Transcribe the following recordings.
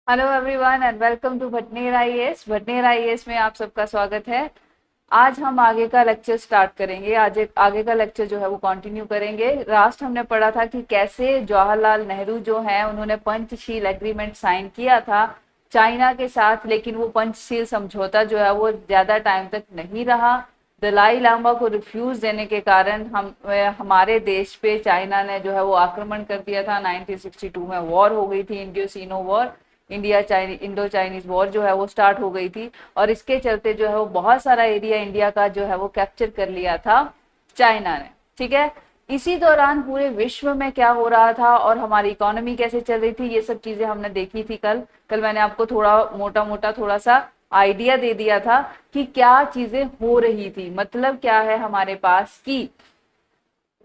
Hello everyone and welcome to Bhatner IAS. Bhatner IAS में आप सबका स्वागत है। आज हम आगे का लेक्चर स्टार्ट करेंगे। आज एक आगे का लेक्चर जो है वो कंटिन्यू करेंगे। लास्ट हमने पढ़ा था कि कैसे जवाहरलाल नेहरू जो है उन्होंने पंचशील एग्रीमेंट साइन किया था चाइना के साथ, लेकिन वो पंचशील समझौता जो है वो ज्यादा टाइम तक नहीं रहा। दलाई लामा को रिफ्यूज देने के कारण हमारे देश पे चाइना ने जो है वो आक्रमण कर दिया था। 1962 में वॉर हो गई थी, इंडियो सीनो वॉर, इंडो चाइनीज वॉर जो है वो स्टार्ट हो गई थी। और इसके चलते जो है वो बहुत सारा एरिया इंडिया का जो है वो कैप्चर कर लिया था चाइना ने। ठीक है, इसी दौरान पूरे विश्व में क्या हो रहा था और हमारी इकोनॉमी कैसे चल रही थी, ये सब चीजें हमने देखी थी कल। कल मैंने आपको थोड़ा मोटा मोटा थोड़ा सा आइडिया दे दिया था कि क्या चीजें हो रही थी। मतलब क्या है हमारे पास कि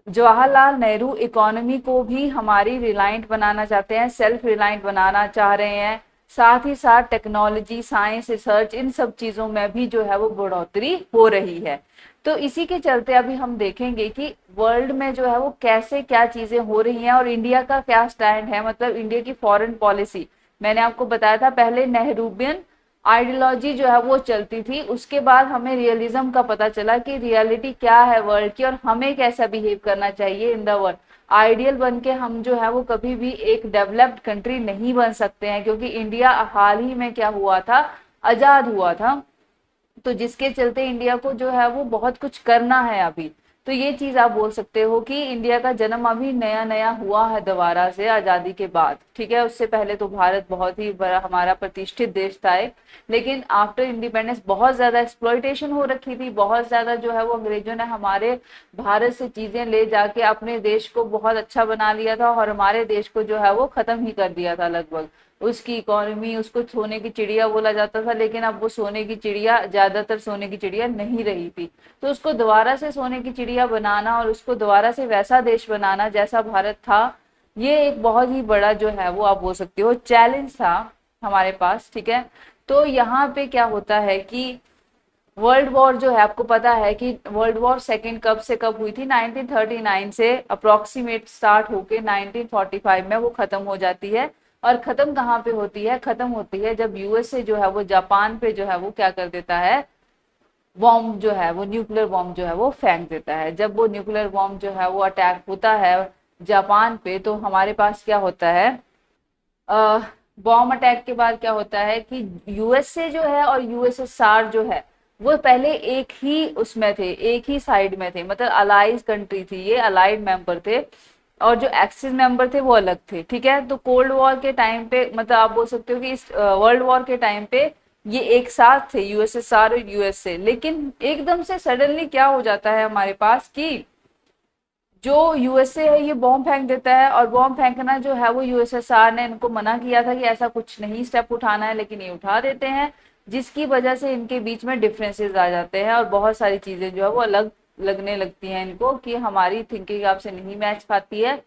जवाहरलाल नेहरू इकोनॉमी को भी हमारी रिलायंट बनाना चाहते हैं, सेल्फ रिलायंट बनाना चाह रहे हैं। साथ ही साथ टेक्नोलॉजी, साइंस, रिसर्च, इन सब चीजों में भी जो है वो बढ़ोतरी हो रही है। तो इसी के चलते अभी हम देखेंगे कि वर्ल्ड में जो है वो कैसे क्या चीजें हो रही हैं और इंडिया का क्या स्टैंड है, मतलब इंडिया की फॉरेन पॉलिसी। मैंने आपको बताया था पहले नेहरूबियन आइडियोलॉजी जो है वो चलती थी, उसके बाद हमें रियलिज्म का पता चला कि रियलिटी क्या है वर्ल्ड की और हमें कैसा बिहेव करना चाहिए इन द वर्ल्ड। आइडियल बन के हम जो है वो कभी भी एक डेवलप्ड कंट्री नहीं बन सकते हैं, क्योंकि इंडिया हाल ही में क्या हुआ था, आजाद हुआ था। तो जिसके चलते इंडिया को जो है वो बहुत कुछ करना है अभी। तो ये चीज आप बोल सकते हो कि इंडिया का जन्म अभी नया नया हुआ है दोबारा से आजादी के बाद। ठीक है, उससे पहले तो भारत बहुत ही बड़ा हमारा प्रतिष्ठित देश था एक, लेकिन आफ्टर इंडिपेंडेंस बहुत ज्यादा एक्सप्लॉइटेशन हो रखी थी। बहुत ज्यादा जो है वो अंग्रेजों ने हमारे भारत से चीजें ले जाके अपने देश को बहुत अच्छा बना लिया था और हमारे देश को जो है वो खत्म ही कर दिया था लगभग। उसकी इकोनॉमी, उसको सोने की चिड़िया बोला जाता था, लेकिन अब वो सोने की चिड़िया ज्यादातर सोने की चिड़िया नहीं रही थी। तो उसको दोबारा से सोने की चिड़िया बनाना और उसको दोबारा से वैसा देश बनाना जैसा भारत था, ये एक बहुत ही बड़ा जो है वो आप बोल सकते हो चैलेंज था हमारे पास। ठीक है, तो यहाँ पे क्या होता है कि वर्ल्ड वॉर जो है, आपको पता है कि वर्ल्ड वॉर सेकेंड कब से कब हुई थी, 1939 से अप्रोक्सीमेट स्टार्ट होके 1945 में वो खत्म हो जाती है। और खत्म कहाँ पे होती है, खत्म होती है जब यूएसए जो है वो जापान पे जो है वो क्या कर देता है, बॉम्ब जो है वो न्यूक्लियर बॉम्ब जो है वो फेंक देता है। जब वो न्यूक्लियर बॉम्ब जो है वो अटैक होता है जापान पे, तो हमारे पास क्या होता है, बॉम्ब अटैक के बाद क्या होता है कि यूएसए जो है और यूएसएसआर जो है वो पहले एक ही उसमें थे, एक ही साइड में थे, मतलब अलाइज कंट्री थी, ये अलाइड मेंबर थे। और जो एक्सिस मेंबर थे वो अलग थे। ठीक है, तो कोल्ड वॉर के टाइम पे, मतलब आप बोल सकते हो कि इस वर्ल्ड वॉर के टाइम पे ये एक साथ थे यूएसएसआर और यूएसए। लेकिन एकदम से सडनली क्या हो जाता है हमारे पास कि जो यूएसए है ये बॉम्ब फेंक देता है। और बॉम्ब फेंकना जो है वो यूएसएसआर ने इनको मना किया था कि ऐसा कुछ नहीं स्टेप उठाना है, लेकिन ये उठा देते हैं, जिसकी वजह से इनके बीच में डिफरेंसेस आ जाते हैं और बहुत सारी चीजें जो है वो अलग लगने लगती हैं इनको कि हमारी थिंकिंग आपसे नहीं मैच खाती है,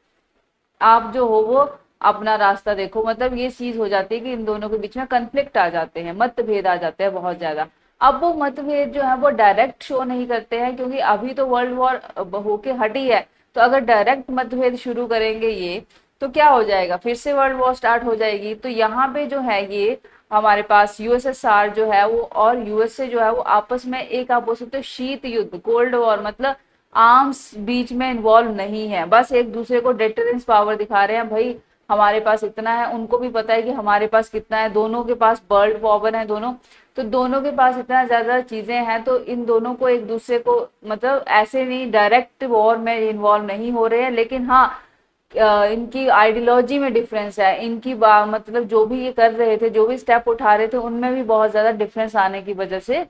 आप जो हो वो अपना रास्ता देखो। मतलब ये चीज हो जाती है कि इन दोनों के बीच में कन्फ्लिक्ट आ जाते हैं, मतभेद आ जाते हैं बहुत ज्यादा। अब वो मतभेद जो है वो डायरेक्ट शो नहीं करते हैं, क्योंकि अभी तो वर्ल्ड वॉर होके हटी है। तो अगर डायरेक्ट मतभेद शुरू करेंगे ये, तो क्या हो जाएगा, फिर से वर्ल्ड वॉर स्टार्ट हो जाएगी। तो यहाँ पे जो है ये हमारे पास यूएसएसआर जो है वो और यूएसए जो है वो आपस में एक आप बोल सकते हो शीत युद्ध, कोल्ड वॉर, मतलब आर्म्स बीच में इन्वॉल्व नहीं है, बस एक दूसरे को डेटरेंस पावर दिखा रहे हैं। भाई हमारे पास इतना है, उनको भी पता है कि हमारे पास कितना है, दोनों के पास वर्ल्ड पावर है दोनों। तो दोनों के पास इतना ज्यादा चीजें हैं, तो इन दोनों को एक दूसरे को मतलब ऐसे नहीं डायरेक्ट वॉर में इन्वॉल्व नहीं हो रहे हैं, लेकिन हाँ इनकी आइडियोलॉजी में डिफरेंस है। इनकी मतलब जो भी ये कर रहे थे, जो भी स्टेप उठा रहे थे, उनमें भी बहुत ज्यादा डिफरेंस आने की वजह से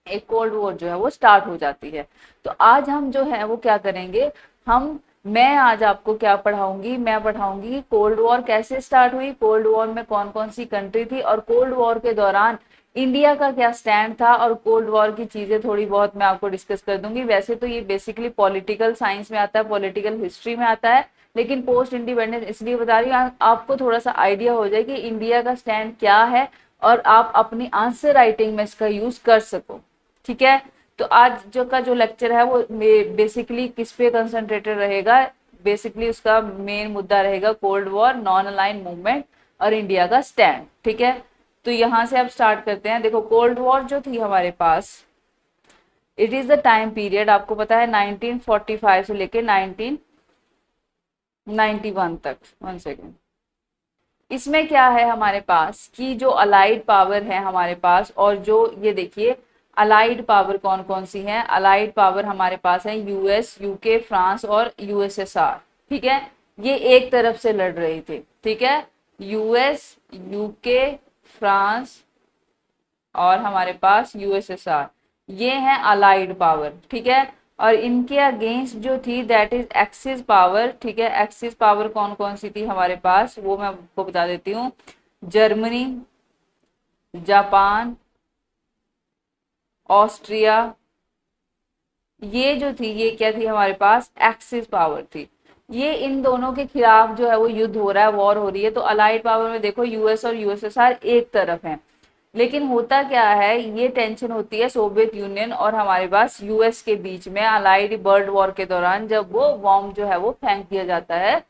एक कोल्ड वॉर जो है वो स्टार्ट हो जाती है। तो आज हम जो है वो क्या करेंगे, हम मैं आज आपको क्या पढ़ाऊंगी, मैं पढ़ाऊंगी कि कोल्ड वॉर कैसे स्टार्ट हुई, कोल्ड वॉर में कौन कौन सी कंट्री थी और कोल्ड वॉर के दौरान इंडिया का क्या स्टैंड था, और कोल्ड वॉर की चीजें थोड़ी बहुत मैं आपको डिस्कस कर दूंगी। वैसे तो ये बेसिकली पॉलिटिकल साइंस में आता है, पॉलिटिकल हिस्ट्री में आता है, लेकिन पोस्ट इंडिपेंडेंस इसलिए बता रही हूँ आपको थोड़ा सा आइडिया हो जाए कि इंडिया का स्टैंड क्या है और आप अपनी आंसर राइटिंग में इसका यूज कर सको। ठीक है, तो आज जो लेक्चर है वो बेसिकली किस पे कंसंट्रेटेड रहेगा, बेसिकली उसका मेन मुद्दा रहेगा cold war, non align movement और इंडिया का स्टैंड। ठीक है, तो यहां से अब स्टार्ट करते हैं। देखो कोल्ड वॉर जो थी हमारे पास, it is the time period, आपको पता है 1945 से लेके 1991 तक। 1 सेकेंड, इसमें क्या है हमारे पास कि जो अलाइड पावर है हमारे पास, और जो ये देखिए अलाइड पावर कौन कौन सी है, अलाइड पावर हमारे पास है यूएस, यूके, फ्रांस और यूएसएसआर। ठीक है, ये एक तरफ से लड़ रही थी। ठीक है, यूएस, यूके, फ्रांस और हमारे पास यूएसएसआर, ये हैं अलाइड पावर। ठीक है, और इनके अगेंस्ट जो थी दैट इज एक्सिस पावर। ठीक है, एक्सिस पावर कौन कौन सी थी हमारे पास वो मैं आपको बता देती हूँ। जर्मनी, जापान, ऑस्ट्रिया, ये जो थी ये क्या थी हमारे पास, एक्सिस पावर थी। ये इन दोनों के खिलाफ जो है वो युद्ध हो रहा है, वॉर हो रही है। तो अलाइड पावर में देखो यूएस और यूएसएसआर एक तरफ है, लेकिन होता क्या है, ये टेंशन होती है सोवियत यूनियन और हमारे पास यूएस के बीच में अलाइड वर्ल्ड वॉर के दौरान, जब वो बॉम्ब जो है वो फेंक दिया जाता है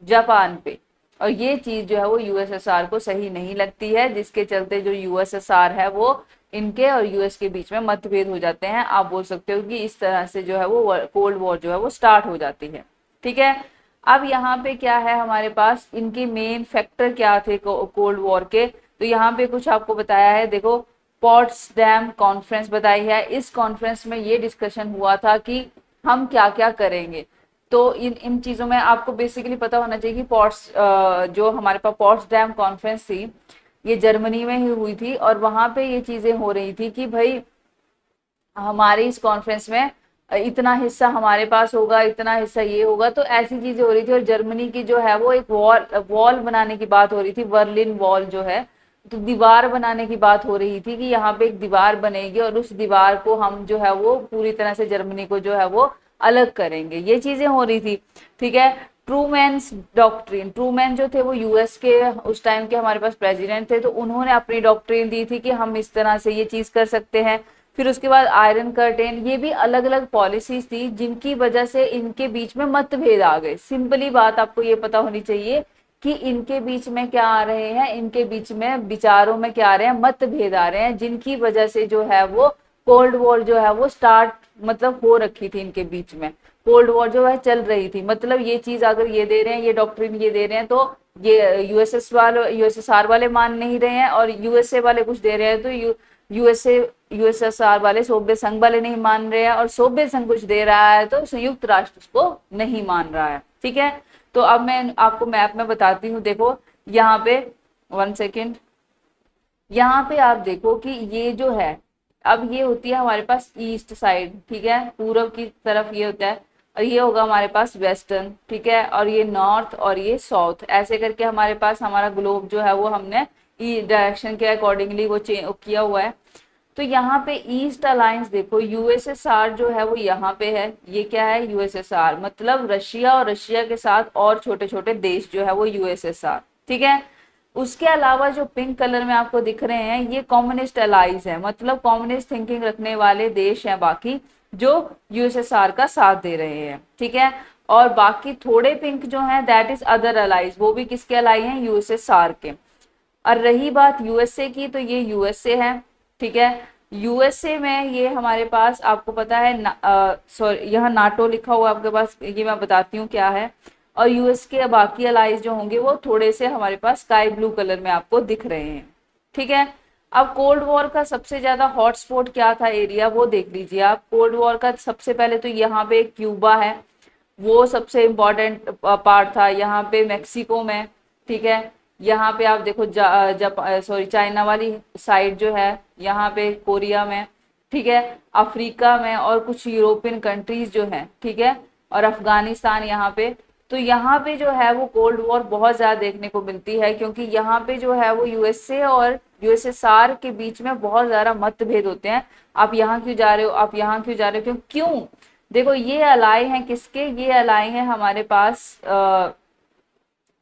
जापान पे। और ये चीज जो है वो यूएसएसआर को सही नहीं लगती है, जिसके चलते जो यूएसएसआर है वो इनके और यूएस के बीच में मतभेद हो जाते हैं। आप बोल सकते हो कि इस तरह से जो है वो कोल्ड वॉर जो है वो स्टार्ट हो जाती है। ठीक है, अब यहाँ पे क्या है हमारे पास, इनके मेन फैक्टर क्या थे कोल्ड वॉर के, तो यहाँ पे कुछ आपको बताया है। देखो पॉट्सडैम कॉन्फ्रेंस बताई है, इस कॉन्फ्रेंस में ये डिस्कशन हुआ था कि हम क्या क्या करेंगे। तो इन इन चीजों में आपको बेसिकली पता होना चाहिए कि जो हमारे पास पॉट्सडैम कॉन्फ्रेंस थी ये जर्मनी में ही हुई थी, और वहां पे ये चीजें हो रही थी कि भाई हमारे इस कॉन्फ्रेंस में इतना हिस्सा हमारे पास होगा, इतना हिस्सा ये होगा, तो ऐसी चीजें हो रही थी। और जर्मनी की जो है वो एक वॉल वॉल बनाने की बात हो रही थी, बर्लिन वॉल जो है, तो दीवार बनाने की बात हो रही थी कि यहाँ पे एक दीवार बनेगी और उस दीवार को हम जो है वो पूरी तरह से जर्मनी को जो है वो अलग करेंगे, ये चीजें हो रही थी। ठीक है, ट्रूमैन्स डॉक्ट्रिन, ट्रूमैन जो थे वो यूएस के उस टाइम के हमारे पास प्रेसिडेंट थे, तो उन्होंने अपनी डॉक्ट्रिन दी थी कि हम इस तरह से ये चीज कर सकते हैं। फिर उसके बाद आयरन कर्टेन, ये भी अलग अलग पॉलिसीज थी जिनकी वजह से इनके बीच में मतभेद आ गए। सिंपली बात आपको ये पता होनी चाहिए कि इनके बीच में क्या आ रहे हैं, इनके बीच में विचारों में क्या आ रहे हैं, मतभेद आ रहे हैं, जिनकी वजह से जो है वो कोल्ड वॉर जो है वो स्टार्ट मतलब हो रखी थी इनके बीच में। कोल्ड वॉर जो है चल रही थी, मतलब ये चीज अगर ये दे रहे हैं, ये डॉक्ट्रिन ये दे रहे हैं, तो ये यूएसएसआर वाले मान नहीं रहे हैं, और यूएसए वाले कुछ दे रहे हैं तो यूएसएसआर वाले, सोवियत संघ वाले नहीं मान रहे हैं, और सोवियत संघ कुछ दे रहा है तो संयुक्त राष्ट्र उसको नहीं मान रहा है। ठीक है, तो अब मैं आपको मैप में बताती हूँ। देखो यहाँ पे 1 सेकेंड, यहाँ पे आप देखो कि ये जो है, अब ये होती है हमारे पास ईस्ट साइड। ठीक है, पूरब की तरफ ये होता है, और ये होगा हमारे पास वेस्टर्न। ठीक है, और ये नॉर्थ और ये साउथ, ऐसे करके हमारे पास हमारा ग्लोब जो है वो हमने ई डायरेक्शन के अकॉर्डिंगली वो किया हुआ है। तो यहाँ पे ईस्ट अलायंस देखो, यूएसएसआर जो है वो यहाँ पे है, ये क्या है यूएसएसआर, मतलब रशिया और रशिया के साथ और छोटे छोटे देश जो है वो यूएसएसआर। ठीक है, उसके अलावा जो पिंक कलर में आपको दिख रहे हैं ये कम्युनिस्ट अलाइज है, मतलब कम्युनिस्ट थिंकिंग रखने वाले देश हैं बाकी, जो यूएसएसआर का साथ दे रहे हैं। ठीक है, और बाकी थोड़े पिंक जो हैं दैट इज अदर अलाइज, वो भी किसके अलाई हैं, यूएसएसआर के। और रही बात यूएसए की, तो ये यूएसए है। ठीक है, यूएसए में ये हमारे पास आपको पता है सॉरी यहाँ नाटो लिखा हुआ आपके पास, ये मैं बताती हूँ क्या है। और यूएस के बाकी अलाइज जो होंगे वो थोड़े से हमारे पास स्काई ब्लू कलर में आपको दिख रहे हैं। ठीक है, अब कोल्ड वॉर का सबसे ज्यादा हॉटस्पॉट क्या था एरिया, वो देख लीजिए आप। कोल्ड वॉर का सबसे पहले तो यहाँ पे क्यूबा है, वो सबसे इम्पोर्टेंट पार्ट था, यहाँ पे मेक्सिको में। ठीक है, यहाँ पे आप देखो सॉरी चाइना वाली साइड जो है, यहाँ पे कोरिया में। ठीक है, अफ्रीका में और कुछ यूरोपियन कंट्रीज जो है। ठीक है, और अफगानिस्तान यहाँ पे। तो यहाँ पे जो है वो कोल्ड वॉर बहुत ज्यादा देखने को मिलती है, क्योंकि यहाँ पे जो है वो यूएसए और यूएसएसआर के बीच में बहुत ज्यादा मतभेद होते हैं। आप यहाँ क्यों जा रहे हो, आप यहाँ क्यों जा रहे हो, क्यों देखो ये अलाई हैं किसके, ये अलाई हैं हमारे पास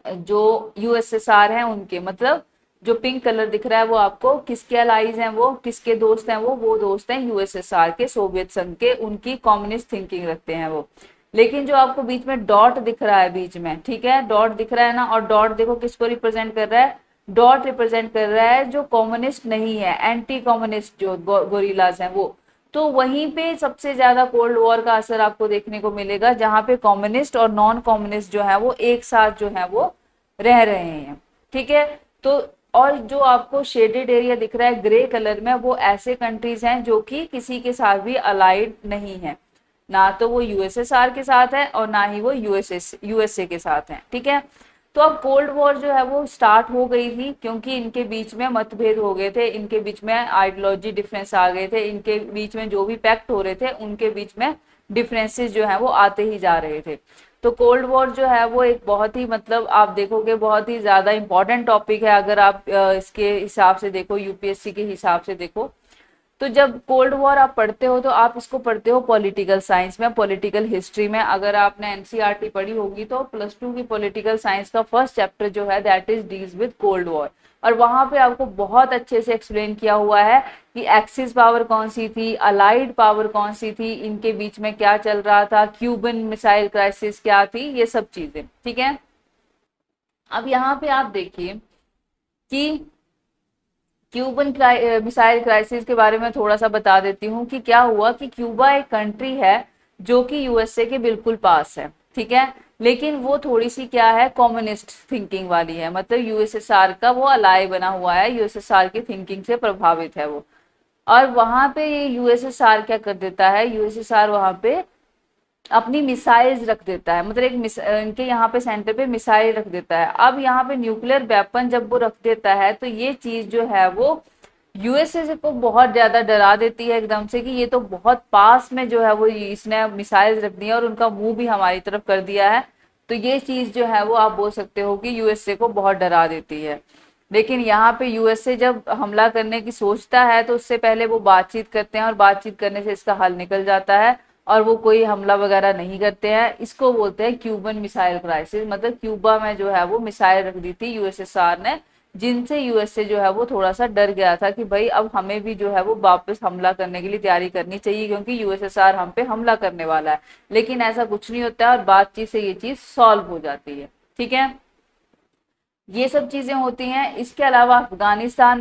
जो यूएसएसआर हैं उनके, मतलब जो पिंक कलर दिख रहा है वो आपको किसके अलाइज हैं, वो किसके दोस्त हैं, वो दोस्त हैं यूएसएसआर के, सोवियत संघ के, उनकी कम्युनिस्ट थिंकिंग रखते हैं वो। लेकिन जो आपको बीच में डॉट दिख रहा है बीच में, ठीक है, डॉट दिख रहा है ना, और डॉट देखो किसको रिप्रेजेंट कर रहा है, डॉट रिप्रेजेंट कर रहा है जो कम्युनिस्ट नहीं है, एंटी कम्युनिस्ट जो गोरिल्लाज हैं वो। तो वहीं पे सबसे ज्यादा कोल्ड वॉर का असर आपको देखने को मिलेगा, जहां पे कम्युनिस्ट और नॉन कम्युनिस्ट जो है वो एक साथ जो है वो रह रहे हैं, ठीक है। तो और जो आपको शेडेड एरिया दिख रहा है ग्रे कलर में, वो ऐसे कंट्रीज हैं जो कि किसी के साथ भी अलाइड नहीं है, ना तो वो यूएसएसआर के साथ है और ना ही वो यूएसए के साथ है, ठीक है। तो अब कोल्ड वॉर जो है वो स्टार्ट हो गई थी क्योंकि इनके बीच में मतभेद हो गए थे, इनके बीच में आइडियोलॉजी डिफरेंस आ गए थे, इनके बीच में जो भी पैक्ट हो रहे थे उनके बीच में डिफरेंसेस जो है वो आते ही जा रहे थे। तो कोल्ड वॉर जो है वो एक बहुत ही मतलब आप देखोगे बहुत ही ज्यादा इंपॉर्टेंट टॉपिक है, अगर आप इसके हिसाब से देखो, यूपीएससी के हिसाब से देखो। तो जब कोल्ड वॉर आप पढ़ते हो तो आप इसको पढ़ते हो पॉलिटिकल साइंस में, पॉलिटिकल हिस्ट्री में। अगर आपने एनसीईआरटी पढ़ी होगी तो +2 की पॉलिटिकल साइंस का फर्स्ट चैप्टर जो है that is deals with cold war, और वहां पे आपको बहुत अच्छे से एक्सप्लेन किया हुआ है कि एक्सिस पावर कौन सी थी, अलाइड पावर कौन सी थी, इनके बीच में क्या चल रहा था, क्यूबन मिसाइल क्राइसिस क्या थी, ये सब चीजें, ठीक है। अब यहाँ पे आप देखिए कि क्यूबन मिसाइल क्राइसिस के बारे में थोड़ा सा बता देती हूँ कि क्या हुआ कि क्यूबा एक कंट्री है जो कि यूएसए के बिल्कुल पास है, ठीक है, लेकिन वो थोड़ी सी क्या है, कम्युनिस्ट थिंकिंग वाली है, मतलब यूएसएसआर का वो अलाई बना हुआ है, यूएसएसआर की थिंकिंग से प्रभावित है वो। और वहां पे ये यूएसएसआर क्या कर देता है, यूएसएसआर वहां पे अपनी मिसाइल्स रख देता है, मतलब इनके यहाँ पे सेंटर पे मिसाइल रख देता है। अब यहाँ पे न्यूक्लियर वेपन जब वो रख देता है तो ये चीज जो है वो यूएसए को बहुत ज्यादा डरा देती है एकदम से, कि ये तो बहुत पास में जो है वो इसने मिसाइल्स रख दी है और उनका मुंह भी हमारी तरफ कर दिया है। तो ये चीज जो है वो आप बोल सकते हो कि यूएसए को बहुत डरा देती है। लेकिन यहाँ पे यूएसए जब हमला करने की सोचता है तो उससे पहले वो बातचीत करते हैं और बातचीत करने से इसका हल निकल जाता है और वो कोई हमला वगैरह नहीं करते हैं। इसको बोलते हैं क्यूबन मिसाइल क्राइसिस, मतलब क्यूबा में जो है वो मिसाइल रख दी थी यूएसएसआर ने, जिनसे यूएसए जो है वो थोड़ा सा डर गया था कि भाई अब हमें भी जो है वो वापस हमला करने के लिए तैयारी करनी चाहिए क्योंकि यूएसएसआर हम पे हमला करने वाला है। लेकिन ऐसा कुछ नहीं होता है और बातचीत से ये चीज सॉल्व हो जाती है, ठीक है। ये सब चीजें होती हैं। इसके अलावा अफगानिस्तान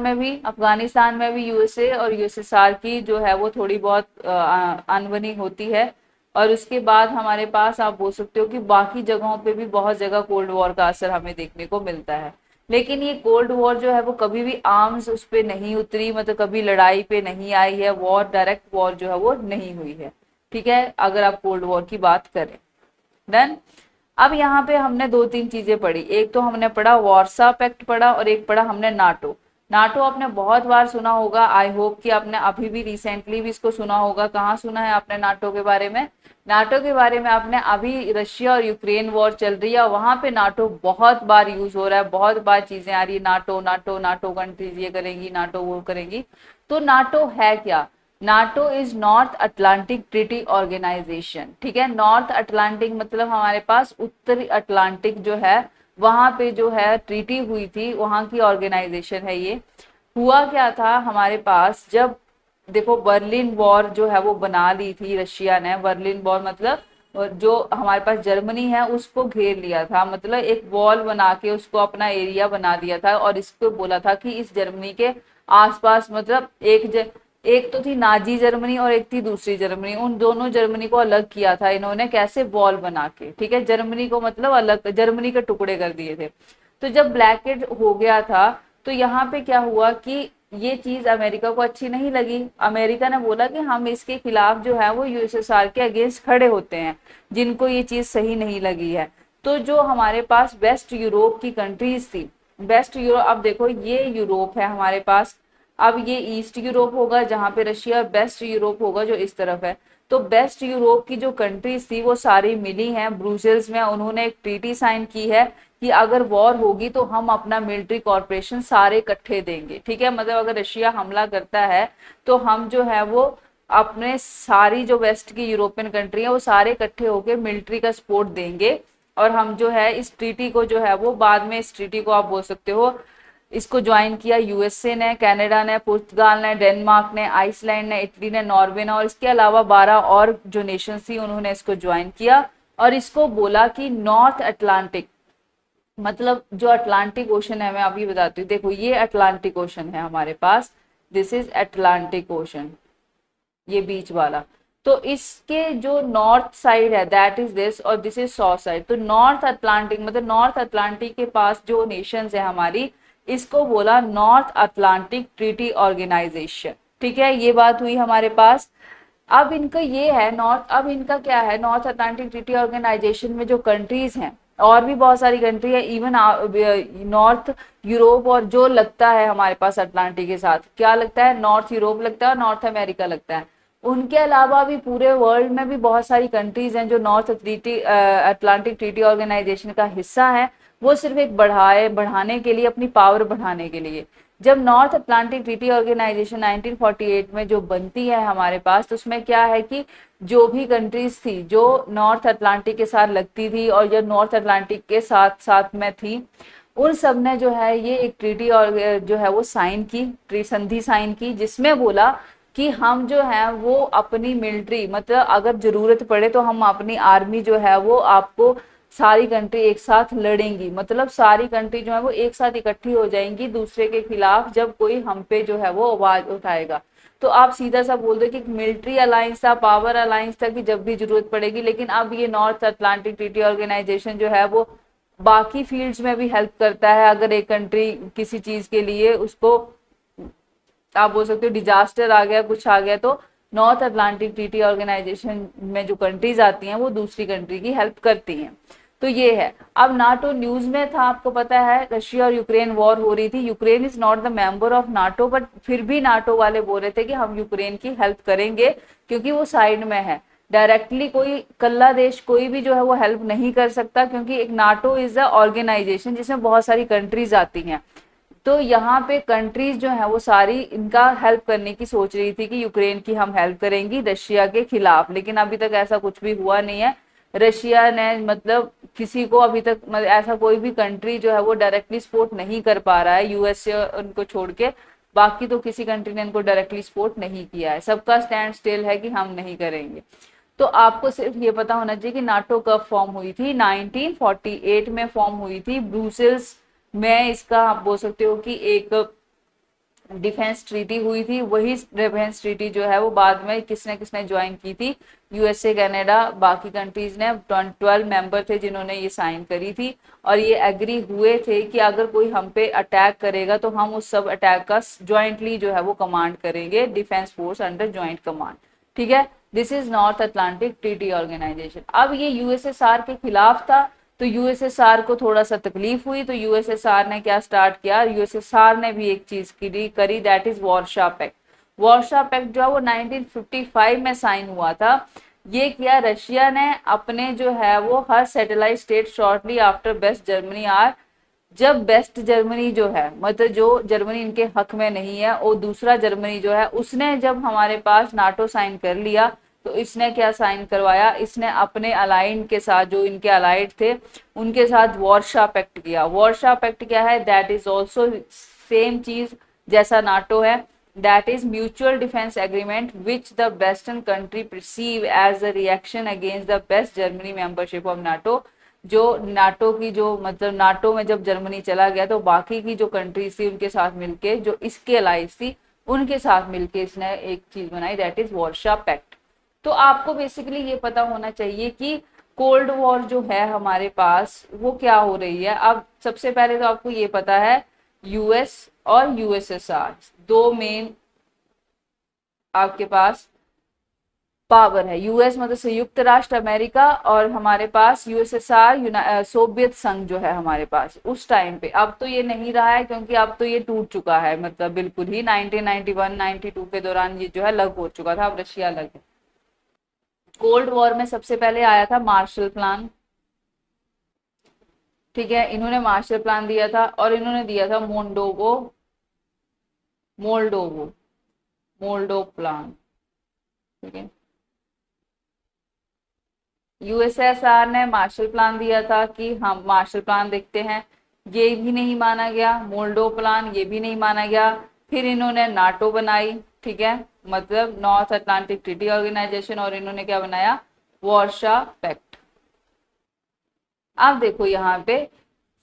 में भी यूएसए और यूएसएसआर की जो है वो थोड़ी बहुत अनबनी होती है। और उसके बाद हमारे पास आप बोल सकते हो कि बाकी जगहों पे भी बहुत जगह कोल्ड वॉर का असर हमें देखने को मिलता है। लेकिन ये कोल्ड वॉर जो है वो कभी भी आर्म्स उस पे नहीं उतरी, मतलब कभी लड़ाई पे नहीं आई है, वॉर डायरेक्ट वॉर जो है वो नहीं हुई है, ठीक है, अगर आप कोल्ड वॉर की बात करें। डन। अब यहाँ पे हमने दो तीन चीजें पढ़ी, एक तो हमने पढ़ा वार्सा पैक्ट पढ़ा और एक पढ़ा हमने नाटो। नाटो आपने बहुत बार सुना होगा, आई होप कि आपने अभी भी रिसेंटली भी इसको सुना होगा। कहाँ सुना है आपने नाटो के बारे में? नाटो के बारे में आपने अभी रशिया और यूक्रेन वॉर चल रही है, वहां पे नाटो बहुत बार यूज हो रहा है, बहुत बार चीजें आ रही है, नाटो नाटो नाटो कंट्रीज ये करेंगी, नाटो वो करेंगी। तो नाटो है क्या? NATO is North Atlantic Treaty Organization, ठीक है। नॉर्थ अटलांटिक मतलब हमारे पास उत्तरी अटलांटिक जो है वहां पे जो है ट्रीटी हुई थी, वहां की ऑर्गेनाइजेशन है ये। हुआ क्या था हमारे पास, जब देखो बर्लिन वॉर जो है वो बना ली थी रशिया ने, बर्लिन वॉर मतलब जो हमारे पास जर्मनी है उसको घेर लिया था, मतलब एक वॉल बना के उसको अपना एरिया बना दिया था और इसको बोला था कि इस जर्मनी के आसपास, मतलब एक तो थी नाजी जर्मनी और एक थी दूसरी जर्मनी, उन दोनों जर्मनी को अलग किया था इन्होंने, कैसे वॉल बना के, ठीक है, जर्मनी को मतलब अलग, जर्मनी के टुकड़े कर दिए थे। तो जब ब्लैकेट हो गया था तो यहाँ पे क्या हुआ कि ये चीज अमेरिका को अच्छी नहीं लगी। अमेरिका ने बोला कि हम इसके खिलाफ जो है वो यूएसएसआर के अगेंस्ट खड़े होते हैं, जिनको ये चीज सही नहीं लगी है। तो जो हमारे पास वेस्ट यूरोप की कंट्रीज थी, वेस्ट यूरोप, अब देखो ये यूरोप है हमारे पास, अब ये ईस्ट यूरोप होगा जहां पे रशिया, वेस्ट यूरोप होगा जो इस तरफ है। तो वेस्ट यूरोप की जो कंट्रीज थी वो सारी मिली हैं ब्रुसेल्स में, उन्होंने एक ट्रीटी साइन की है कि अगर वॉर होगी तो हम अपना मिलिट्री कॉर्पोरेशन सारे इकट्ठे देंगे, ठीक है, मतलब अगर रशिया हमला करता है तो हम जो है वो अपने सारी जो वेस्ट की यूरोपियन कंट्री है वो सारे इकट्ठे होकर मिलिट्री का सपोर्ट देंगे। और हम जो है इस ट्रीटी को जो है वो बाद में, इस ट्रीटी को आप बोल सकते हो, इसको ज्वाइन किया यूएसए ने, कनाडा ने, पुर्तगाल ने, डेनमार्क ने, आइसलैंड ने, इटली ने, नॉर्वे ने, और इसके अलावा 12 और जो नेशन थी उन्होंने इसको ज्वाइन किया और इसको बोला कि नॉर्थ अटलांटिक, मतलब जो अटलांटिक ओशन है, मैं अभी बताती हूँ। देखो ये अटलांटिक ओशन है हमारे पास, दिस इज अटलांटिक ओशन, ये बीच वाला। तो इसके जो नॉर्थ साइड है दैट इज दिस, और दिस इज साउथ साइड। तो नॉर्थ अटलांटिक मतलब नॉर्थ अटलांटिक के पास जो नेशंस है हमारी, इसको बोला नॉर्थ अटलांटिक ट्रीटी ऑर्गेनाइजेशन। ठीक है, ये बात हुई हमारे पास। अब इनका ये है नॉर्थ, अब इनका क्या है, नॉर्थ अटलांटिक ट्रीटी ऑर्गेनाइजेशन में जो कंट्रीज हैं, और भी बहुत सारी कंट्री है, इवन नॉर्थ यूरोप, और जो लगता है हमारे पास अटलांटिक के साथ, क्या लगता है, नॉर्थ यूरोप लगता है और नॉर्थ अमेरिका लगता है। उनके अलावा भी पूरे वर्ल्ड में भी बहुत सारी कंट्रीज हैं जो North Treaty Atlantic Treaty Organization का हिस्सा है। वो सिर्फ एक बढ़ाने के लिए, अपनी पावर बढ़ाने के लिए। जब नॉर्थ अटलांटिक ट्रीटी ऑर्गेनाइजेशन 1948 में जो बनती है हमारे पास, तो उसमें क्या है कि जो भी कंट्रीज थी जो नॉर्थ अटलांटिक के साथ लगती थी और जो नॉर्थ अटलांटिक के साथ साथ में थी, उन सब ने जो है ये एक ट्रीटी और जो है वो साइन की, संधि साइन की, जिसमें बोला कि हम जो है वो अपनी मिलिट्री, मतलब अगर जरूरत पड़े तो हम अपनी आर्मी जो है वो आपको, सारी कंट्री एक साथ लड़ेंगी, मतलब सारी कंट्री जो है वो एक साथ इकट्ठी हो जाएंगी दूसरे के खिलाफ जब कोई हम पे जो है वो आवाज उठाएगा। तो आप सीधा सा बोल दो कि मिलिट्री अलायंस था, पावर अलायंस था कि जब भी जरूरत पड़ेगी। लेकिन अब ये नॉर्थ अटलांटिक ट्रीटी ऑर्गेनाइजेशन जो है वो बाकी फील्ड्स में भी हेल्प करता है। अगर एक कंट्री किसी चीज के लिए, उसको आप बोल सकते हो डिजास्टर आ गया, कुछ आ गया, तो नॉर्थ अटलांटिक ट्रीटी ऑर्गेनाइजेशन में जो कंट्रीज आती हैं वो दूसरी कंट्री की हेल्प करती हैं। तो ये है। अब नाटो न्यूज में था, आपको पता है रशिया और यूक्रेन वॉर हो रही थी। Ukraine is not the member of NATO, but फिर भी नाटो वाले बोल रहे थे कि हम यूक्रेन की हेल्प करेंगे क्योंकि वो साइड में है। डायरेक्टली कोई कल्ला देश कोई भी जो है वो हेल्प नहीं कर सकता, क्योंकि एक नाटो इज अ ऑर्गेनाइजेशन जिसमें बहुत सारी कंट्रीज आती हैं। तो यहाँ पे कंट्रीज जो है वो सारी इनका हेल्प करने की सोच रही थी कि यूक्रेन की हम हेल्प करेंगी रशिया के खिलाफ। लेकिन अभी तक ऐसा कुछ भी हुआ नहीं है। रशिया ने मतलब किसी को अभी तक ऐसा कोई भी कंट्री जो है वो डायरेक्टली सपोर्ट नहीं कर पा रहा है, यूएसए उनको छोड़ के। बाकी तो किसी कंट्री ने इनको डायरेक्टली सपोर्ट नहीं किया है, सबका स्टैंड स्टिल है कि हम नहीं करेंगे। तो आपको सिर्फ ये पता होना चाहिए कि नाटो कब फॉर्म हुई थी, 1948 में फॉर्म हुई थी ब्रुसेल्स में। इसका आप बोल सकते हो कि एक डिफेंस ट्रीटी हुई थी। वही डिफेंस ट्रीटी जो है वो बाद में किसने किसने ज्वाइन की थी, यूएसए, कनाडा, बाकी कंट्रीज ने 12 मेंबर थे जिन्होंने ये साइन करी थी। और ये एग्री हुए थे कि अगर कोई हम पे अटैक करेगा तो हम उस सब अटैक का ज्वाइंटली जो है वो कमांड करेंगे, defence force under joint command. ठीक है, this is North Atlantic Treaty Organization. अब ये यूएसएसआर के खिलाफ था, तो यूएसएसआर को थोड़ा सा तकलीफ हुई, तो यूएसएसआर ने क्या स्टार्ट किया, यूएसएसआर ने भी एक चीज करी, दैट इज वार्शा पैक्ट। वार्शा पैक्ट जो है वो 1955 में साइन हुआ था। ये किया रशिया ने अपने जो है वो हर satellite state shortly after West Germany are, जब बेस्ट जर्मनी जो है, मतलब जो जर्मनी इनके हक में नहीं है, और दूसरा जर्मनी जो है उसने जब हमारे पास नाटो साइन कर लिया, तो इसने क्या साइन करवाया, इसने अपने अलाइंड के साथ, जो इनके अलाइड थे उनके साथ वार्शा पैक्ट किया। वार्शा पैक्ट क्या है, दैट इज ऑल्सो सेम चीज जैसा नाटो है, that is mutual defence agreement which the western country perceive as a reaction against the West Germany membership of NATO. जो नाटो की जो मतलब नाटो में जब जर्मनी चला गया तो बाकी की जो कंट्रीज थी उनके साथ मिलके, जो इसके अलाइज थी उनके साथ मिलके इसने एक चीज बनाई, दैट इज वार्शा पैक्ट। तो आपको बेसिकली ये पता होना चाहिए कि कोल्ड वॉर जो है हमारे पास वो क्या हो रही है। अब सबसे पहले तो आपको ये पता है यूएस और यूएसएसआर दो मेन आपके पास पावर है। यूएस मतलब संयुक्त राष्ट्र अमेरिका, और हमारे पास यूएसएसआर सोवियत संघ जो है हमारे पास उस टाइम पे। अब तो ये नहीं रहा है क्योंकि अब तो ये टूट चुका है, मतलब बिल्कुल ही 1991-92 के दौरान ये जो है अलग हो चुका था, अब रशिया अलग है। कोल्ड वॉर में सबसे पहले आया था मार्शल प्लान। ठीक है, इन्होंने मार्शल प्लान दिया था, और इन्होंने दिया था मोल्डोवो मोल्डो प्लान। ठीक है, यूएसएसआर ने मार्शल प्लान दिया था कि हम मार्शल प्लान देखते हैं, ये भी नहीं माना गया। मोल्डो प्लान, ये भी नहीं माना गया। फिर इन्होंने नाटो बनाई, ठीक है, मतलब नॉर्थ अटलांटिक ट्रीटी ऑर्गेनाइजेशन, और इन्होंने क्या बनाया, वार्शा पैक्ट। आप देखो यहाँ पे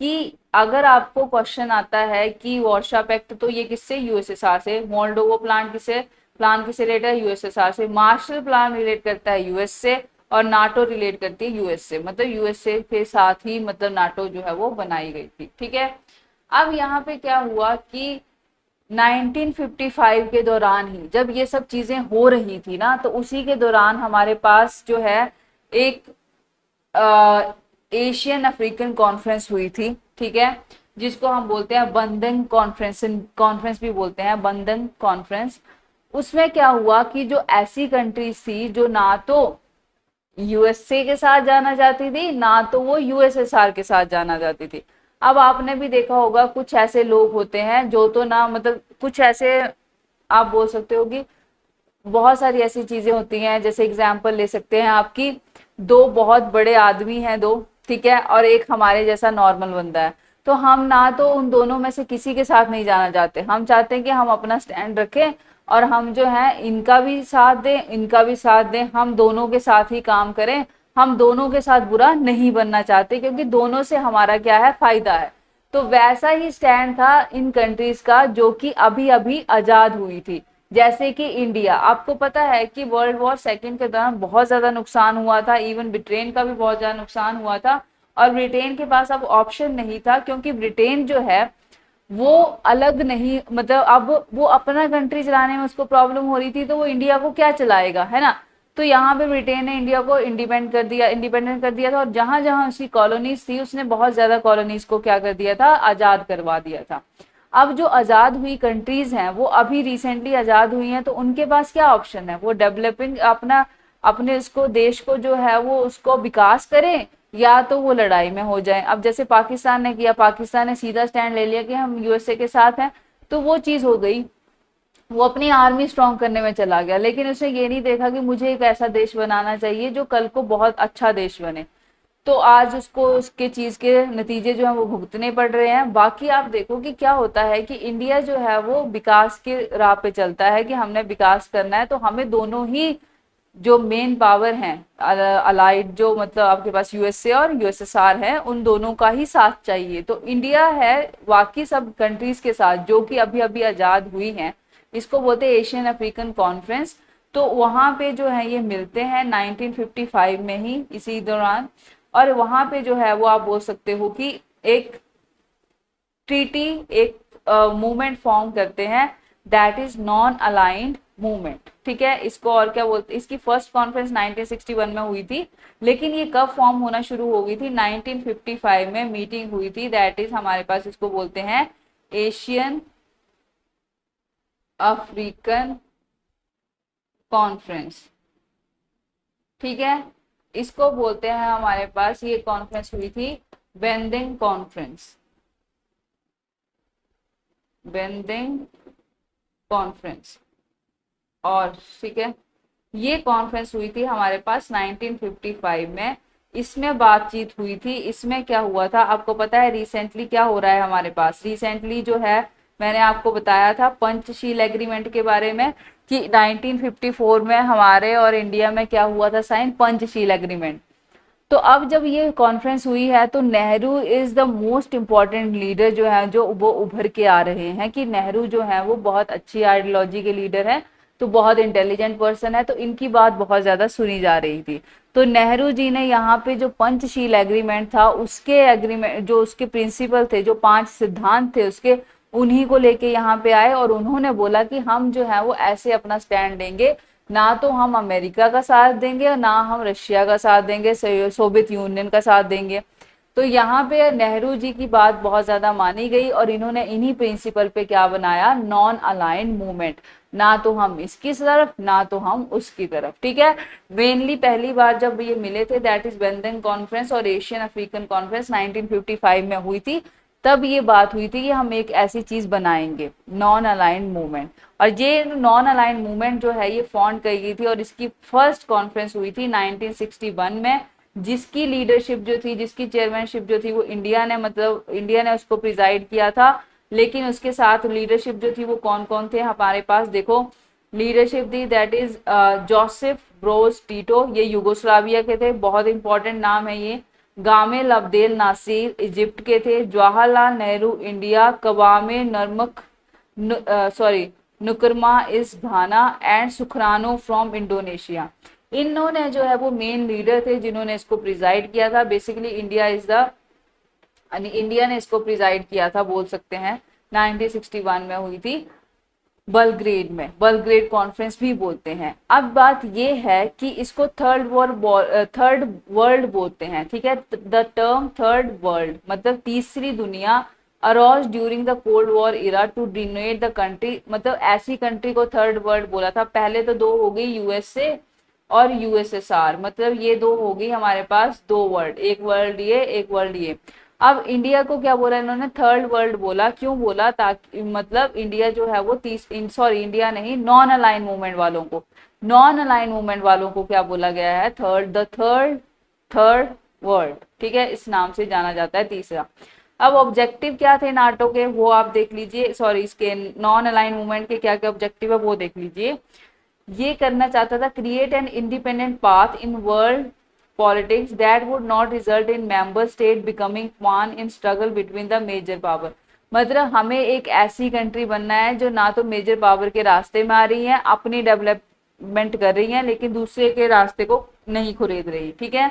कि अगर आपको क्वेश्चन आता है कि वार्शा पैक्ट तो ये किससे, यूएसएसआर से, मोल्डोवो प्लान किससे रिलेटेड है, यूएसएसआर से, मार्शल प्लान रिलेट करता है यूएस से, और नाटो रिलेट करती है यूएस से, मतलब यूएसए के साथ ही मतलब नाटो जो है वो बनाई गई थी, ठीक है। अब यहाँ पे क्या हुआ कि 1955 के दौरान ही जब ये सब चीजें हो रही थी ना, तो उसी के दौरान हमारे पास जो है एक एशियन अफ्रीकन कॉन्फ्रेंस हुई थी, ठीक है, जिसको हम बोलते हैं बंदन कॉन्फ्रेंस, कॉन्फ्रेंस भी बोलते हैं, बंदन कॉन्फ्रेंस। उसमें क्या हुआ कि जो ऐसी कंट्रीज थी जो ना तो यूएसए के साथ जाना चाहती थी, ना तो वो यूएसएसआर के साथ जाना चाहती थी। अब आपने भी देखा होगा कुछ ऐसे लोग होते हैं जो तो ना मतलब कुछ ऐसे, आप बोल सकते हो कि बहुत सारी ऐसी चीजें होती हैं, जैसे एग्जाम्पल ले सकते हैं आपकी, दो बहुत बड़े आदमी हैं दो, ठीक है, और एक हमारे जैसा नॉर्मल बंदा है, तो हम ना तो उन दोनों में से किसी के साथ नहीं जाना चाहते, हम चाहते हैं कि हम अपना स्टैंड रखें और हम जो है इनका भी साथ दें इनका भी साथ दें, हम दोनों के साथ ही काम करें, हम दोनों के साथ बुरा नहीं बनना चाहते, क्योंकि दोनों से हमारा क्या है, फायदा है। तो वैसा ही स्टैंड था इन कंट्रीज का जो कि अभी अभी आजाद हुई थी। जैसे कि इंडिया, आपको पता है कि वर्ल्ड वॉर सेकंड के दौरान बहुत ज्यादा नुकसान हुआ था, इवन ब्रिटेन का भी बहुत ज्यादा नुकसान हुआ था, और ब्रिटेन के पास अब ऑप्शन नहीं था, क्योंकि ब्रिटेन जो है वो अलग नहीं, मतलब अब वो अपना कंट्री चलाने में उसको प्रॉब्लम हो रही थी, तो वो इंडिया को क्या चलाएगा, है ना। तो यहाँ पे ब्रिटेन ने इंडिया को इंडिपेंडेंट कर दिया था, और जहां जहां उसकी कॉलोनीज थी उसने बहुत ज्यादा कॉलोनीज को क्या कर दिया था, आजाद करवा दिया था। अब जो आजाद हुई कंट्रीज हैं वो अभी रिसेंटली आजाद हुई हैं, तो उनके पास क्या ऑप्शन है, वो डेवलपिंग अपना अपने उसको देश को जो है वो उसको विकास करें, या तो वो लड़ाई में हो जाए। अब जैसे पाकिस्तान ने किया, पाकिस्तान ने सीधा स्टैंड ले लिया कि हम यूएसए के साथ हैं, तो वो चीज हो गई, वो अपनी आर्मी स्ट्रांग करने में चला गया, लेकिन उसने ये नहीं देखा कि मुझे एक ऐसा देश बनाना चाहिए जो कल को बहुत अच्छा देश बने। तो आज उसको उसके चीज के नतीजे जो है वो भुगतने पड़ रहे हैं। बाकी आप देखो कि क्या होता है कि इंडिया जो है वो विकास के राह पे चलता है कि हमने विकास करना है, तो हमें दोनों ही जो मेन पावर हैं अलाइड, जो मतलब आपके पास यूएसए और यूएसएसआर है, उन दोनों का ही साथ चाहिए। तो इंडिया है बाकी सब कंट्रीज के साथ जो कि अभी अभी आजाद हुई हैं, इसको बोलते हैं एशियन अफ्रीकन कॉन्फ्रेंस। तो वहां पे जो है ये मिलते हैं 1955 में ही इसी दौरान, और वहां पे जो है वो आप बोल सकते हो कि एक ट्रीटी, एक मूवमेंट फॉर्म करते हैं, that is non aligned movement, ठीक है। इसको और क्या बोलते, इसकी फर्स्ट कॉन्फ्रेंस 1961 में हुई थी, लेकिन ये कब फॉर्म होना शुरू हो गई थी, 1955 में मीटिंग हुई थी, दैट इज हमारे पास इसको बोलते हैं एशियन अफ्रीकन कॉन्फ्रेंस, ठीक है। इसको बोलते हैं हमारे पास, ये कॉन्फ्रेंस हुई थी बेंदिंग कॉन्फ्रेंस, बेंदिंग कॉन्फ्रेंस, और ठीक है, ये कॉन्फ्रेंस हुई थी हमारे पास 1955 में। इसमें बातचीत हुई थी, इसमें क्या हुआ था आपको पता है, रिसेंटली क्या हो रहा है हमारे पास, रिसेंटली जो है मैंने आपको बताया था पंचशील एग्रीमेंट के बारे में, कि 1954 में हमारे और इंडिया में क्या हुआ था साइन, पंचशील एग्रीमेंट। तो अब जब ये कॉन्फ्रेंस हुई है तो Nehru is the most important leader जो है, जो वो उभर के आ रहे हैं कि नेहरू जो है वो बहुत अच्छी आइडियोलॉजी के लीडर है, तो बहुत इंटेलिजेंट पर्सन है, तो इनकी बात बहुत ज्यादा सुनी जा रही थी। तो नेहरू जी ने यहाँ पे जो पंचशील एग्रीमेंट था, उसके एग्रीमेंट जो उसके प्रिंसिपल थे, जो 5 सिद्धांत थे उसके, उन्हीं को लेके यहाँ पे आए, और उन्होंने बोला कि हम जो है वो ऐसे अपना स्टैंड लेंगे, ना तो हम अमेरिका का साथ देंगे और ना हम रशिया का साथ देंगे, सोवियत यूनियन का साथ देंगे। तो यहाँ पे नेहरू जी की बात बहुत ज्यादा मानी गई, और इन्होंने इन्हीं प्रिंसिपल पे क्या बनाया, नॉन अलाइंड मूवमेंट, ना तो हम इसकी तरफ ना तो हम उसकी तरफ, ठीक है। मेनली पहली बार जब ये मिले थे, दैट इज बेंदिंग कॉन्फ्रेंस और एशियन अफ्रीकन कॉन्फ्रेंस 1955 में हुई थी, तब ये बात हुई थी कि हम एक ऐसी चीज बनाएंगे, नॉन अलाइंड मूवमेंट। और ये नॉन अलाइंड मूवमेंट जो है ये फॉर्म की गई थी, और इसकी फर्स्ट कॉन्फ्रेंस हुई थी 1961 में, जिसकी लीडरशिप जो थी, जिसकी चेयरमैनशिप जो थी वो इंडिया ने, मतलब इंडिया ने उसको प्रिजाइड किया था। लेकिन उसके साथ लीडरशिप जो थी वो कौन कौन थे हमारे पास, देखो लीडरशिप थी, that is Joseph Broz Tito, ये यूगोस्लाविया के थे, बहुत इंपॉर्टेंट नाम है ये। गामेल अब्देल नासिर इजिप्ट के थे, जवाहरलाल नेहरू इंडिया, कवामे नरमक नुकरमा इस घाना एंड सुखरानो फ्रॉम इंडोनेशिया। इन्होंने जो है वो मेन लीडर थे जिन्होंने इसको प्रिजाइड किया था। बेसिकली इंडिया ने इसको प्रिजाइड किया था बोल सकते हैं, 1961 में हुई थी बलग्रेड में, बलग्रेड कॉन्फ्रेंस भी बोलते हैं। अब बात ये है कि इसको थर्ड वर्ल्ड बोलते हैं, ठीक है। द टर्म थर्ड वर्ल्ड मतलब तीसरी दुनिया arose during the cold war era to denote the country, मतलब ऐसी कंट्री को थर्ड वर्ल्ड बोला था। पहले तो दो हो गई यूएसए और यूएसएसआर, मतलब ये दो हो गई हमारे पास दो वर्ल्ड, एक वर्ल्ड ये एक वर्ल्ड ये। अब इंडिया को क्या बोला इन्होंने, थर्ड वर्ल्ड बोला। क्यों बोला, ताकि मतलब इंडिया जो है वो इंडिया नहीं, नॉन अलाइन मूवमेंट वालों को, नॉन अलाइन मूवमेंट वालों को क्या बोला गया है, थर्ड वर्ल्ड, ठीक है, इस नाम से जाना जाता है तीसरा। अब ऑब्जेक्टिव क्या थे नाटो के वो आप देख लीजिए, सॉरी इसके नॉन अलाइन मूवमेंट के क्या क्या ऑब्जेक्टिव है वो देख लीजिए। ये करना चाहता था, create an independent path in world politics that would not result in member state becoming one in struggle between the major power। मतलब हमें एक ऐसी कंट्री बनना है जो ना तो मेजर पावर के रास्ते में आ रही है, अपनी डेवलपमेंट कर रही है, लेकिन दूसरे के रास्ते को नहीं खरीद रही, ठीक है।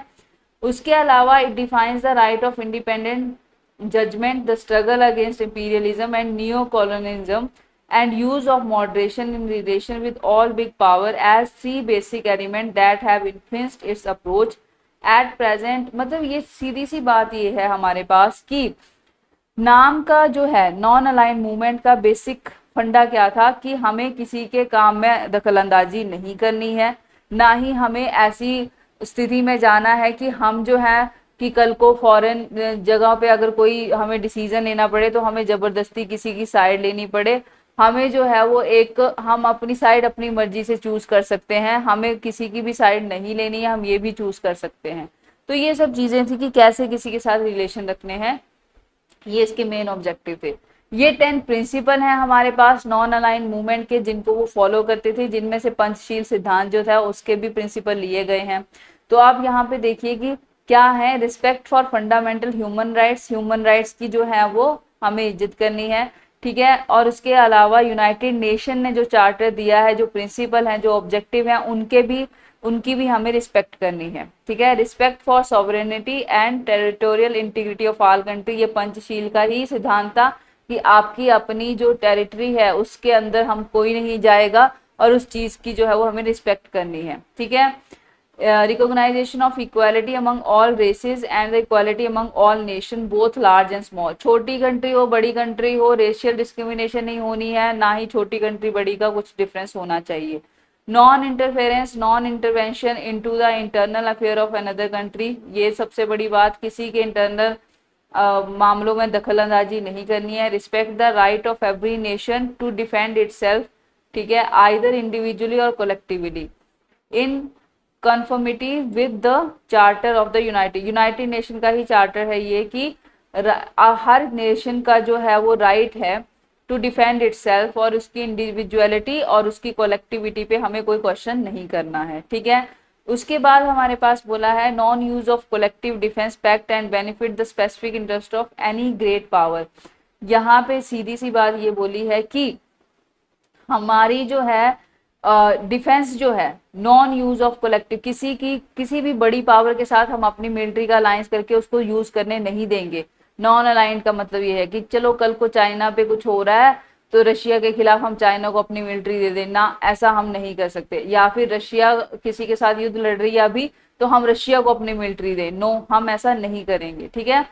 उसके अलावा it defines the right of independent judgement, the struggle against imperialism and new colonialism and use of moderation in relation with all big power as three basic elements that have influenced its approach at present। मतलब ये सीधी सी बात ये है हमारे पास कि नाम का जो है नॉन अलाइन मूवमेंट का बेसिक फंडा क्या था कि हमें किसी के काम में दखलंदाजी नहीं करनी है, ना ही हमें ऐसी स्थिति में जाना है कि हम जो है कि कल को फॉरेन जगह पे अगर कोई हमें डिसीजन लेना पड़े तो हमें जबरदस्ती किसी की साइड लेनी पड़े। हमें जो है वो एक, हम अपनी साइड अपनी मर्जी से चूज कर सकते हैं, हमें किसी की भी साइड नहीं लेनी है, हम ये भी चूज कर सकते हैं। तो ये सब चीजें थी कि कैसे किसी के साथ रिलेशन रखने हैं, ये इसके मेन ऑब्जेक्टिव थे। ये 10 प्रिंसिपल हैं हमारे पास नॉन अलाइन मूवमेंट के, जिनको वो फॉलो करते थे, जिनमें से पंचशील सिद्धांत जो था उसके भी प्रिंसिपल लिए गए हैं। तो आप यहाँ पे देखिए कि क्या है, respect for fundamental human rights, human rights की जो है वो हमें इज्जत करनी है, ठीक है। और उसके अलावा यूनाइटेड नेशन ने जो चार्टर दिया है, जो प्रिंसिपल हैं, जो ऑब्जेक्टिव हैं, उनकी भी हमें रिस्पेक्ट करनी है, ठीक है। Respect for sovereignty and territorial integrity of all country, ये पंचशील का ही सिद्धांत था कि आपकी अपनी जो टेरिटरी है उसके अंदर हम कोई नहीं जाएगा और उस चीज की जो है वो हमें रिस्पेक्ट करनी है, ठीक है। Recognition of equality among all races and the equality among all nation both large and small, छोटी कंट्री हो बड़ी कंट्री हो, रेशियल डिस्क्रिमिनेशन नहीं होनी है, ना ही छोटी कंट्री बड़ी का कुछ डिफरेंस होना चाहिए। Non interference non intervention into the internal affair of another country, ये सबसे बड़ी बात, किसी के इंटरनल मामलों में दखल अंदाजी नहीं करनी है। Respect the right of every nation to defend itself, ठीक है, आइदर इंडिविजुअली और collectively in conformity with the charter of the United Nation का ही चार्टर है ये कि हर नेशन का जो है वो राइट है टू डिफेंड इटसेल्फ, और उसकी इंडिविजुअलिटी और उसकी कलेक्टिविटी पे हमें कोई क्वेश्चन नहीं करना है, ठीक है। उसके बाद हमारे पास बोला है non use of collective defence pact and benefit the specific interest of any great power. यहाँ पे सीधी सी बात ये बोली है कि हमारी जो है डिफेंस जो है नॉन यूज ऑफ कलेक्टिव, किसी भी बड़ी पावर के साथ हम अपनी मिलिट्री का अलायंस करके उसको यूज करने नहीं देंगे। नॉन अलाइंड का मतलब ये है कि चलो कल को चाइना पे कुछ हो रहा है तो रशिया के खिलाफ हम चाइना को अपनी मिलिट्री दे देना, ऐसा हम नहीं कर सकते। या फिर रशिया किसी के साथ युद्ध लड़ रही है अभी तो हम रशिया को अपनी मिलिट्री दे, नो, हम ऐसा नहीं करेंगे, ठीक है।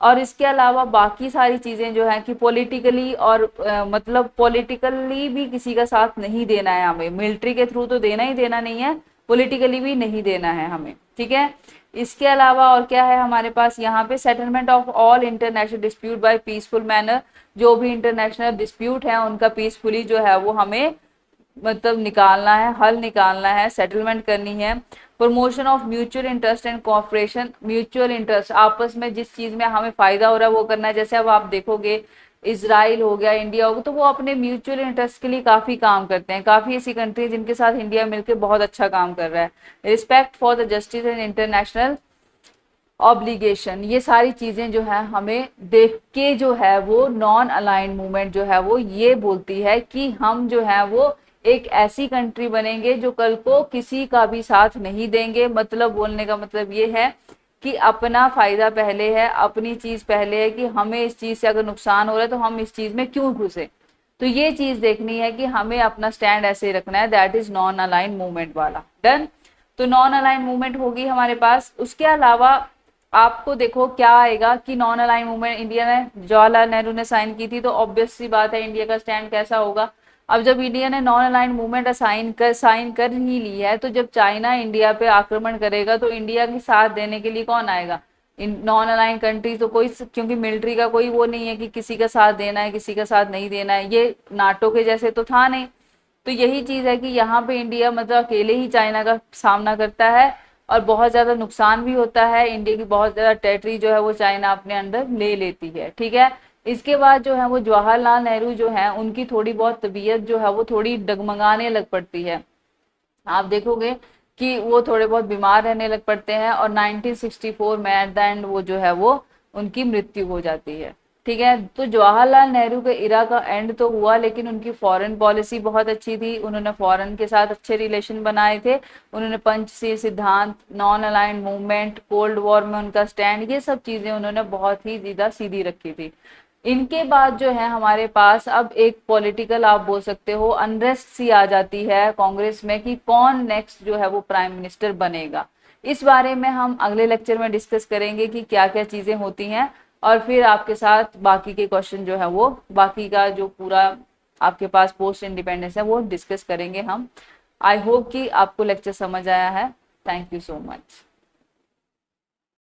और इसके अलावा बाकी सारी चीजें जो है कि पॉलिटिकली और मतलब पॉलिटिकली भी किसी का साथ नहीं देना है हमें, मिलिट्री के थ्रू तो देना ही देना नहीं है, पॉलिटिकली भी नहीं देना है हमें, ठीक है। इसके अलावा और क्या है हमारे पास यहाँ पे, settlement of all international dispute by peaceful manner, जो भी इंटरनेशनल डिस्प्यूट है उनका पीसफुली जो है वो हमें मतलब निकालना है, हल निकालना है, सेटलमेंट करनी है। Promotion of mutual interest and cooperation, mutual interest, आपस में जिस चीज में हमें फायदा हो रहा है वो करना है। जैसे अब आप देखोगे इजराइल हो गया, इंडिया हो गया, तो वो अपने म्यूचुअल इंटरेस्ट के लिए काफी काम करते हैं, काफी ऐसी कंट्री जिनके साथ इंडिया मिलकर बहुत अच्छा काम कर रहा है। Respect for the justice and international obligation, ये सारी चीजें जो है हमें देख के जो है वो नॉन अलाइंड मूवमेंट जो है वो ये बोलती है कि हम जो है वो एक ऐसी कंट्री बनेंगे जो कल को किसी का भी साथ नहीं देंगे। मतलब बोलने का मतलब ये है कि अपना फायदा पहले है, अपनी चीज पहले है, कि हमें इस चीज से अगर नुकसान हो रहा है तो हम इस चीज में क्यों घुसे। तो ये चीज देखनी है कि हमें अपना स्टैंड ऐसे रखना है, that is non align movement वाला। डन। तो नॉन अलाइन मूवमेंट होगी हमारे पास। उसके अलावा आपको देखो क्या आएगा कि नॉन अलाइन मूवमेंट इंडिया ने, जवाहरलाल नेहरू ने साइन की थी, तो ऑब्वियस सी बात है इंडिया का स्टैंड कैसा होगा। अब जब इंडिया ने नॉन अलाइन मूवमेंट साइन कर ही ली है, तो जब चाइना इंडिया पे आक्रमण करेगा तो इंडिया के साथ देने के लिए कौन आएगा? नॉन अलाइन कंट्री तो कोई, क्योंकि मिलिट्री का कोई वो नहीं है कि किसी का साथ देना है किसी का साथ नहीं देना है, ये नाटो के जैसे तो था नहीं। तो यही चीज है कि यहाँ पे इंडिया मतलब अकेले ही चाइना का सामना करता है और बहुत ज्यादा नुकसान भी होता है। इंडिया की बहुत ज्यादा टेरिटरी जो है वो चाइना अपने अंदर ले लेती है। ठीक है। इसके बाद जो है वो जवाहरलाल नेहरू जो है उनकी थोड़ी बहुत तबीयत जो है वो थोड़ी डगमगाने लग पड़ती है। आप देखोगे कि वो थोड़े बहुत बीमार रहने लग पड़ते हैं और 1964 में एट द एंड वो जो है वो उनकी मृत्यु हो जाती है। ठीक है। तो जवाहरलाल नेहरू के इरा का एंड तो हुआ, लेकिन उनकी फॉरेन पॉलिसी बहुत अच्छी थी। उन्होंने फॉरेन के साथ अच्छे रिलेशन बनाए थे। उन्होंने पंचशील सिद्धांत, non aligned movement, cold war में उनका स्टैंड, ये सब चीजें उन्होंने बहुत ही ज्यादा सीधी रखी थी। इनके बाद जो है हमारे पास अब एक पॉलिटिकल, आप बोल सकते हो अनरेस्ट सी आ जाती है कांग्रेस में कि कौन नेक्स्ट जो है वो प्राइम मिनिस्टर बनेगा। इस बारे में हम अगले लेक्चर में डिस्कस करेंगे कि क्या क्या चीजें होती हैं, और फिर आपके साथ बाकी के क्वेश्चन जो है वो बाकी का जो पूरा आपके पास पोस्ट इंडिपेंडेंस है वो डिस्कस करेंगे हम। आई होप कि आपको लेक्चर समझ आया है। Thank you so much.